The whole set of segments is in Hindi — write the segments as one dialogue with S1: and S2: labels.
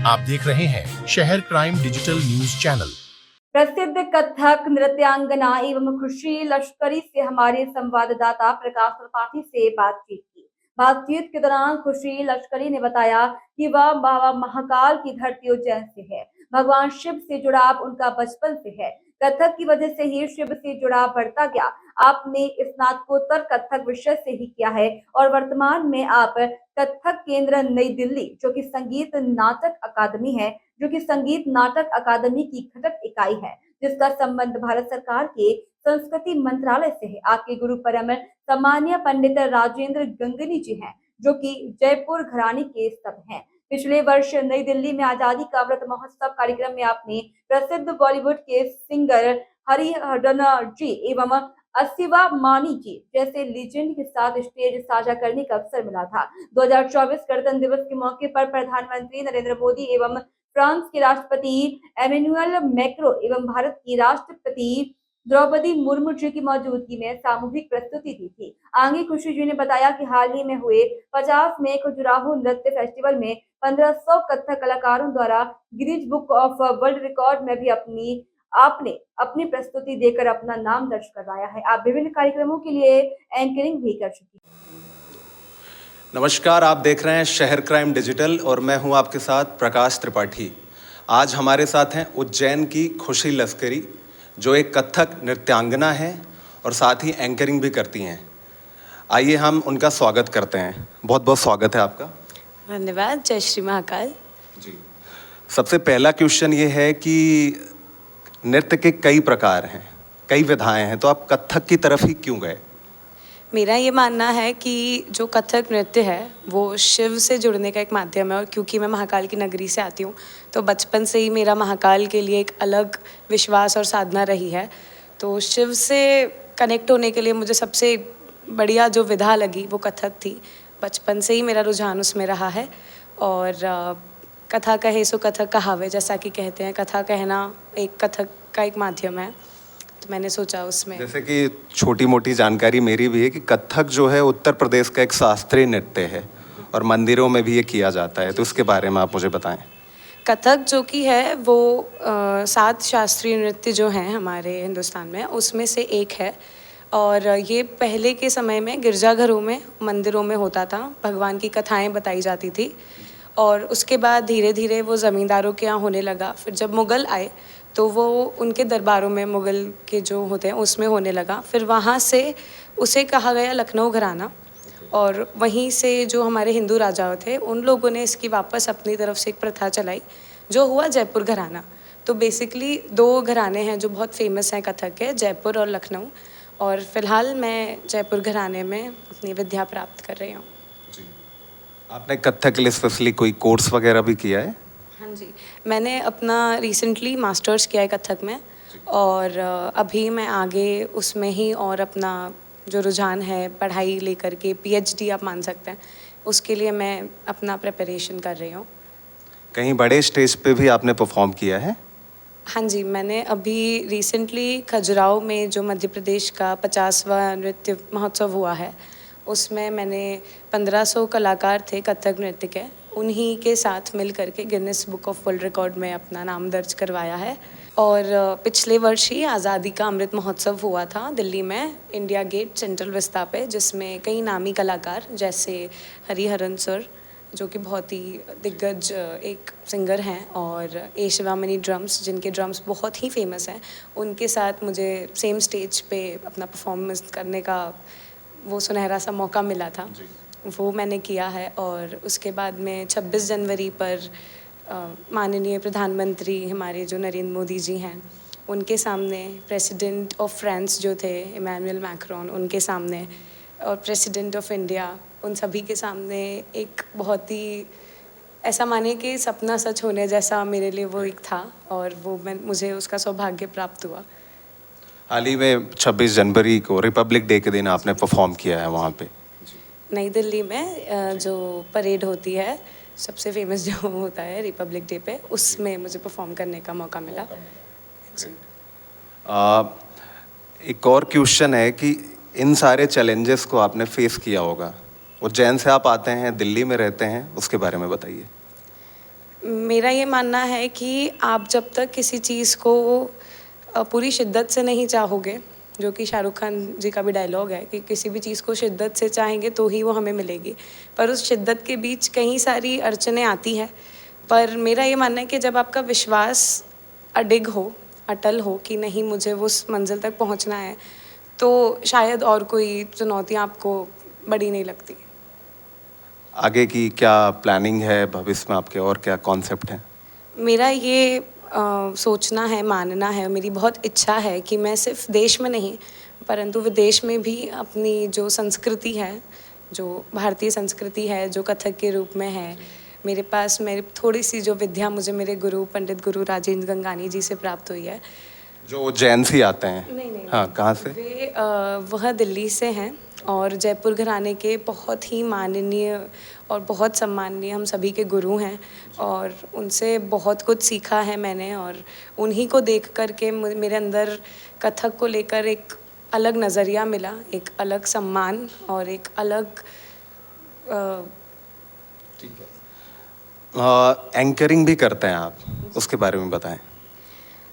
S1: आप देख रहे हैं शहर क्राइम डिजिटल न्यूज चैनल।
S2: प्रसिद्ध कथक नृत्यांगना एवं खुशी लश्करी से हमारे संवाददाता प्रकाश त्रिपाठी से बातचीत की। बातचीत के दौरान खुशी लश्करी ने बताया कि वह बाबा महाकाल की धरती उज्जैन से है। भगवान शिव से जुड़ाव उनका बचपन से है। कथक की वजह से ही शिव से जुड़ाव बढ़ता गया। आपने स्नातकोत्तर कथक विषय से ही किया है और वर्तमान में आप कथक केंद्र नई दिल्ली जो कि संगीत नाटक अकादमी की घटक इकाई है, जिसका संबंध भारत सरकार के संस्कृति मंत्रालय से है। आपके गुरु परम सम्मानीय पंडित राजेंद्र गंगनी जी हैं, जो कि जयपुर घराने के स्तंभ हैं। पिछले वर्ष नई दिल्ली में आजादी का अमृत महोत्सव कार्यक्रम में आपने प्रसिद्ध बॉलीवुड के सिंगर हरिहरन जी एवं असिवा मानी जी जैसे लीजेंड के साथ स्टेज साझा करने का अवसर मिला था। 2024 गणतंत्र दिवस के मौके पर प्रधानमंत्री नरेंद्र मोदी एवं फ्रांस के राष्ट्रपति एमेनुअल मैक्रो एवं भारत की राष्ट्रपति द्रौपदी मुर्मू जी की मौजूदगी में सामूहिक प्रस्तुति दी थी। आगे खुशी जी ने बताया कि हाल ही में हुए 50 में खजुराहो नृत्य फेस्टिवल में 1500 कथक कलाकारों द्वारा Guinness book of world record में भी आपने अपनी प्रस्तुति देकर अपना नाम दर्ज करवाया है। आप विभिन्न कार्यक्रमों के लिए एंकरिंग भी कर चुकी हैं।
S3: नमस्कार, आप देख रहे हैं शहर क्राइम डिजिटल और मैं हूं आपके साथ प्रकाश त्रिपाठी। आज हमारे साथ हैं उज्जैन की खुशी लश्करी, जो एक कथक नृत्यांगना है और साथ ही एंकरिंग भी करती हैं। आइए हम उनका स्वागत करते हैं। बहुत बहुत स्वागत है आपका।
S4: धन्यवाद। जय श्री महाकाल
S3: जी। सबसे पहला क्वेश्चन ये है कि नृत्य के कई प्रकार हैं, कई विधाएं हैं, तो आप कथक की तरफ ही क्यों गए?
S4: मेरा ये मानना है कि जो कथक नृत्य है वो शिव से जुड़ने का एक माध्यम है, और क्योंकि मैं महाकाल की नगरी से आती हूँ तो बचपन से ही मेरा महाकाल के लिए एक अलग विश्वास और साधना रही है। तो शिव से कनेक्ट होने के लिए मुझे सबसे बढ़िया जो विधा लगी वो कथक थी। बचपन से ही मेरा रुझान उसमें रहा है। और कथा कहे सो कथक कहावे, जैसा कि कहते हैं, कथा कहना एक कथक का एक माध्यम है। तो मैंने सोचा उसमें,
S3: जैसे कि छोटी मोटी जानकारी मेरी भी है कि कथक जो है उत्तर प्रदेश का एक शास्त्रीय नृत्य है और मंदिरों में भी ये किया जाता है, तो उसके बारे में आप मुझे बताएं।
S4: कथक जो कि है वो 7 शास्त्रीय नृत्य जो हैं हमारे हिंदुस्तान में, उसमें से एक है। और ये पहले के समय में गिरजाघरों में, मंदिरों में होता था, भगवान की कथाएं बताई जाती थी। और उसके बाद धीरे धीरे वो ज़मींदारों के यहाँ होने लगा। फिर जब मुग़ल आए तो वो उनके दरबारों में, मुग़ल के जो होते हैं उसमें होने लगा। फिर वहाँ से उसे कहा गया लखनऊ घराना, और वहीं से जो हमारे हिंदू राजाओं थे उन लोगों ने इसकी वापस अपनी तरफ से एक प्रथा चलाई, जो हुआ जयपुर घराना। तो बेसिकली 2 घराने हैं जो बहुत फेमस हैं कथक के, जयपुर और लखनऊ। और फिलहाल मैं जयपुर घराने में अपनी विद्या प्राप्त कर रही हूँ।
S3: आपने कथक के लिए स्पेशली कोई कोर्स वगैरह भी किया है?
S4: हाँ जी, मैंने अपना रिसेंटली मास्टर्स किया है कथक में, और अभी मैं आगे उसमें ही और अपना जो रुझान है पढ़ाई लेकर के, PhD आप मान सकते हैं, उसके लिए मैं अपना प्रिपरेशन कर रही हूँ।
S3: कहीं बड़े स्टेज पे भी आपने परफॉर्म किया है?
S4: हाँ जी, मैंने अभी रिसेंटली खजुराहो में जो मध्य प्रदेश का 50वां नृत्य महोत्सव हुआ है, उसमें मैंने 1500 कलाकार थे कथक नृत्य के, उन्हीं के साथ मिल करके Guinness book of world record में अपना नाम दर्ज करवाया है। और पिछले वर्ष ही आज़ादी का अमृत महोत्सव हुआ था दिल्ली में, इंडिया गेट सेंट्रल विस्ता पे, जिसमें कई नामी कलाकार जैसे हरिहरन सर, जो कि बहुत ही दिग्गज एक सिंगर हैं, और ए शिवामणि ड्रम्स, जिनके ड्रम्स बहुत ही फेमस हैं, उनके साथ मुझे सेम स्टेज पे अपना परफॉर्मेंस करने का वो सुनहरा सा मौका मिला था। वो मैंने किया है। और उसके बाद में 26 जनवरी पर माननीय प्रधानमंत्री हमारे जो नरेंद्र मोदी जी हैं, उनके सामने, प्रेसिडेंट ऑफ फ्रांस जो थे इमैनुअल मैक्रोन, उनके सामने, और प्रेसिडेंट ऑफ इंडिया, उन सभी के सामने एक बहुत ही ऐसा माने कि सपना सच होने जैसा मेरे लिए वो एक था, और वो मुझे उसका सौभाग्य प्राप्त हुआ।
S3: हाल ही में 26 जनवरी को रिपब्लिक डे के दिन आपने परफॉर्म किया है वहाँ पे
S4: नई दिल्ली में, जो परेड होती है, सबसे फेमस जो होता है रिपब्लिक डे पे, उसमें मुझे परफॉर्म करने का मौका मिला।
S3: एक और क्वेश्चन है कि इन सारे चैलेंजेस को आपने फेस किया होगा, उज्जैन से आप आते हैं, दिल्ली में रहते हैं, उसके बारे में बताइए।
S4: मेरा ये मानना है कि आप जब तक किसी चीज़ को पूरी शिद्दत से नहीं चाहोगे, जो कि शाहरुख खान जी का भी डायलॉग है कि किसी भी चीज़ को शिद्दत से चाहेंगे तो ही वो हमें मिलेगी, पर उस शिद्दत के बीच कई सारी अड़चनें आती हैं। पर मेरा ये मानना है कि जब आपका विश्वास अडिग हो, अटल हो कि नहीं मुझे उस मंजिल तक पहुंचना है, तो शायद और कोई चुनौतियां आपको बड़ी नहीं लगती।
S3: आगे की क्या प्लानिंग है भविष्य में आपके, और क्या कॉन्सेप्ट हैं?
S4: मेरा ये सोचना है, मानना है, मेरी बहुत इच्छा है कि मैं सिर्फ देश में नहीं परंतु विदेश में भी अपनी जो संस्कृति है, जो भारतीय संस्कृति है, जो कथक के रूप में है, मेरे पास मेरी थोड़ी सी जो विद्या मुझे मेरे गुरु पंडित गुरु राजेंद्र गंगानी जी से प्राप्त हुई है।
S3: जो उज्जैन से आते हैं?
S4: नहीं,
S3: हाँ, कहाँ से?
S4: वह दिल्ली से हैं और जयपुर घराने के बहुत ही माननीय और बहुत सम्माननीय हम सभी के गुरु हैं, और उनसे बहुत कुछ सीखा है मैंने, और उन्हीं को देख कर के मेरे अंदर कथक को लेकर एक अलग नज़रिया मिला, एक अलग सम्मान और एक अलग
S3: ठीक है। एंकरिंग भी करते हैं आप, उसके बारे में बताएं।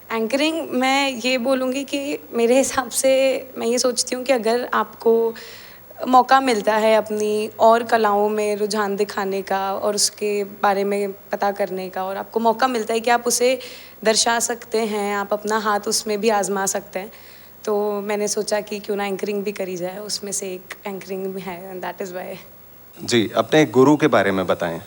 S4: एंकरिंग मैं ये बोलूँगी कि मेरे हिसाब से मैं ये सोचती हूँ कि अगर आपको मौका मिलता है अपनी और कलाओं में रुझान दिखाने का और उसके बारे में पता करने का, और आपको मौका मिलता है कि आप उसे दर्शा सकते हैं, आप अपना हाथ उसमें भी आजमा सकते हैं, तो मैंने सोचा कि क्यों ना एंकरिंग भी करी जाए। उसमें से एक एंकरिंग भी है, एंड दैट इज़ वाई।
S3: जी, अपने गुरु के बारे में बताएं।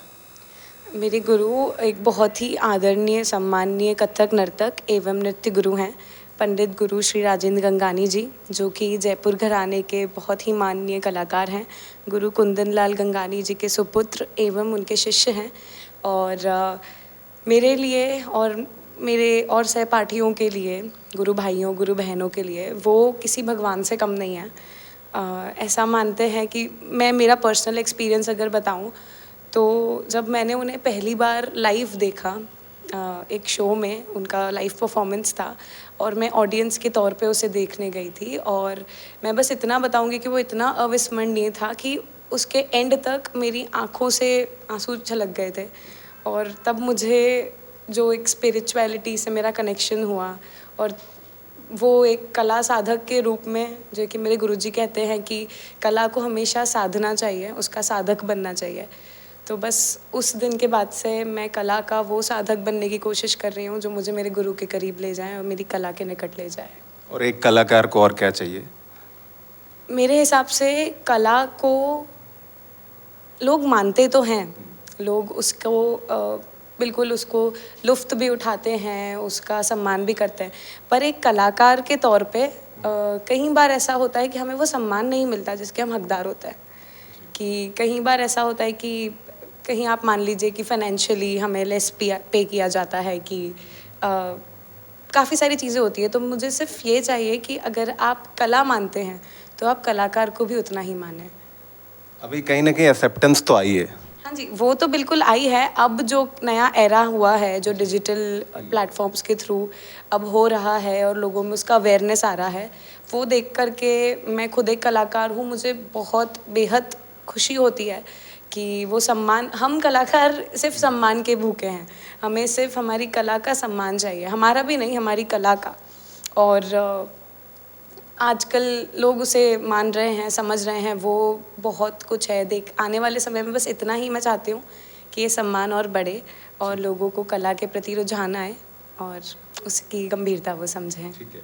S4: मेरे गुरु एक बहुत ही आदरणीय सम्माननीय कथक नर्तक एवं नृत्य गुरु हैं, पंडित गुरु श्री राजेंद्र गंगानी जी, जो कि जयपुर घराने के बहुत ही माननीय कलाकार हैं। गुरु कुंदन लाल गंगानी जी के सुपुत्र एवं उनके शिष्य हैं, और मेरे लिए और मेरे और सहपाठियों के लिए, गुरु भाइयों गुरु बहनों के लिए वो किसी भगवान से कम नहीं है। ऐसा मानते हैं कि मैं मेरा पर्सनल एक्सपीरियंस अगर बताऊं तो जब मैंने उन्हें पहली बार लाइव देखा, एक शो में उनका लाइव परफॉर्मेंस था और मैं ऑडियंस के तौर पे उसे देखने गई थी, और मैं बस इतना बताऊंगी कि वो इतना अविस्मरणीय था कि उसके एंड तक मेरी आंखों से आंसू छलक गए थे, और तब मुझे जो एक स्पिरिचुअलिटी से मेरा कनेक्शन हुआ, और वो एक कला साधक के रूप में, जो कि मेरे गुरुजी कहते हैं कि कला को हमेशा साधना चाहिए, उसका साधक बनना चाहिए, तो बस उस दिन के बाद से मैं कला का वो साधक बनने की कोशिश कर रही हूँ जो मुझे मेरे गुरु के करीब ले जाए और मेरी कला के निकट ले जाए।
S3: और एक कलाकार को और क्या चाहिए?
S4: मेरे हिसाब से कला को लोग मानते तो हैं, लोग उसको बिल्कुल उसको लुफ्त भी उठाते हैं, उसका सम्मान भी करते हैं, पर एक कलाकार के तौर पे कई बार ऐसा होता है कि हमें वो सम्मान नहीं मिलता जिसके हम हकदार होते हैं। कि कई बार ऐसा होता है कि कहीं आप मान लीजिए कि फाइनेंशियली हमें लेस पे किया जाता है, कि काफ़ी सारी चीज़ें होती है, तो मुझे सिर्फ ये चाहिए कि अगर आप कला मानते हैं तो आप कलाकार को भी उतना ही मानें।
S3: अभी कहीं ना कहीं एक्सेप्टेंस तो आई है।
S4: हाँ जी, वो तो बिल्कुल आई है। अब जो नया एरा हुआ है, जो डिजिटल प्लेटफॉर्म्स के थ्रू अब हो रहा है और लोगों में उसका अवेयरनेस आ रहा है, वो देख कर के मैं खुद एक कलाकार हूँ, मुझे बहुत बेहद खुशी होती है कि वो सम्मान, हम कलाकार सिर्फ सम्मान के भूखे हैं, हमें सिर्फ हमारी कला का सम्मान चाहिए, हमारा भी नहीं, हमारी कला का। और आजकल लोग उसे मान रहे हैं, समझ रहे हैं, वो बहुत कुछ है। देख आने वाले समय में बस इतना ही मैं चाहती हूँ कि ये सम्मान और बढ़े और लोगों को कला के प्रति रुझान आए और उसकी गंभीरता वो समझें।
S3: ठीक है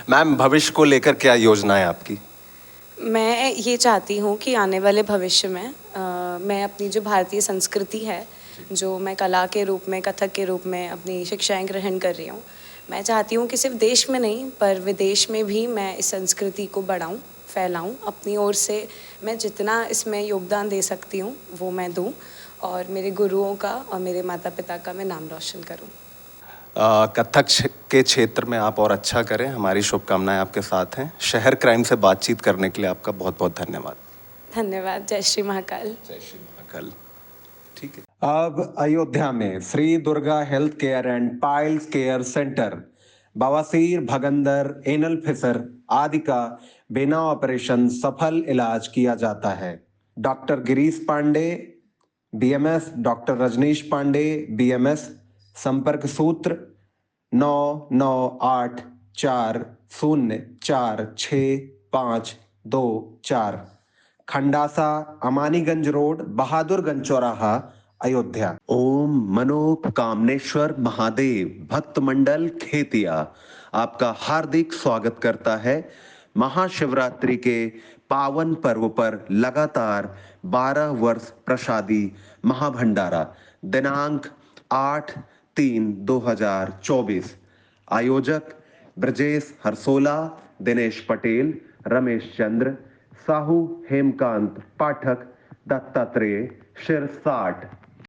S3: मैम, भविष्य को लेकर क्या योजना है आपकी?
S4: मैं ये चाहती हूँ कि आने वाले भविष्य में मैं अपनी जो भारतीय संस्कृति है, जो मैं कला के रूप में, कथक के रूप में अपनी शिक्षाएं ग्रहण कर रही हूँ, मैं चाहती हूँ कि सिर्फ देश में नहीं पर विदेश में भी मैं इस संस्कृति को बढ़ाऊँ, फैलाऊँ। अपनी ओर से मैं जितना इसमें योगदान दे सकती हूँ वो मैं दूँ, और मेरे गुरुओं का और मेरे माता पिता का मैं नाम रोशन करूँ।
S3: कथक के क्षेत्र में आप और अच्छा करें, हमारी शुभकामनाएं आपके साथ हैं। शहर क्राइम से बातचीत करने के लिए आपका बहुत बहुत धन्यवाद।
S4: धन्यवाद। जय श्री महाकाल।
S3: जय श्री महाकाल। ठीक है।
S5: अब अयोध्या में Shri Durga health care and piles care centre बवासीर, भगंदर, एनल फिसर आदि का बिना ऑपरेशन सफल इलाज किया जाता है। Doctor Girish Pandey, BMS doctor Rajneesh Pandey BMS, संपर्क सूत्र 9984046524, खंडासा अमानीगंज रोड, बहादुरगंज चौराहा, अयोध्या। ओम मनोकामनेश्वर महादेव भक्त मंडल खेतिया आपका हार्दिक स्वागत करता है महाशिवरात्रि के पावन पर्व पर लगातार 12 वर्ष प्रसादी महाभंडारा दिनांक 8/3/2024। आयोजक ब्रजेश हरसोला, दिनेश पटेल, रमेश चंद्र साहू, हेमकांत पाठक, दत्तात्रेय शिरसाट।